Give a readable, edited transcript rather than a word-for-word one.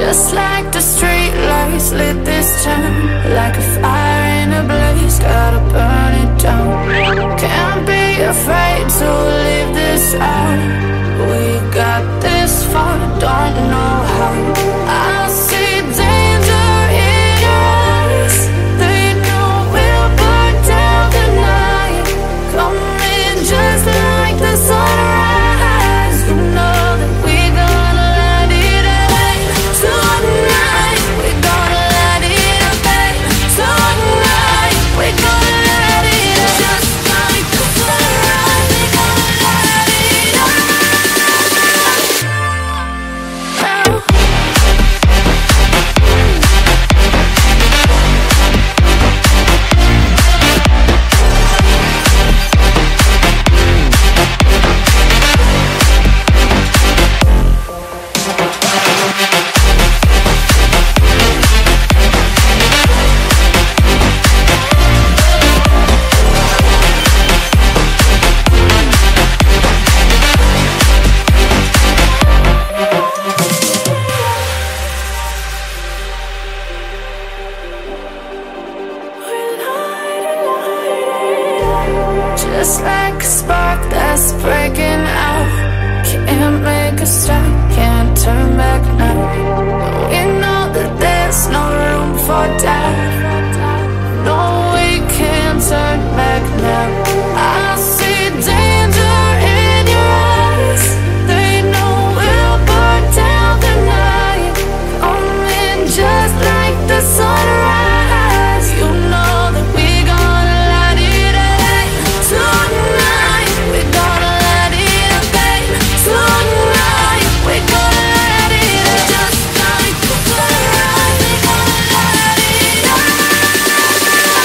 Just like the street lights lit this town, like a fire in a blaze, gotta burn it down. Can't be afraid to leave this out. We got this far, don't know how. I see danger in your eyes. They know we'll burn down the night. Coming just like the sunrise. You know that we're gonna light it up tonight. We're gonna light it up tonight. We're gonna light it up just like the sunrise. We're gonna light it up now. Just like a spark that's breaking out. Can't make a stop, can't turn back now. We know that there's no room for doubt. No, we can't turn back now. I see danger in your eyes. They know we'll burn down the night. Coming just like the sunrise. You know that we're gonna light it up tonight. We're gonna light it up tonight. We're gonna light it up just like the sunrise. We're gonna light it up now.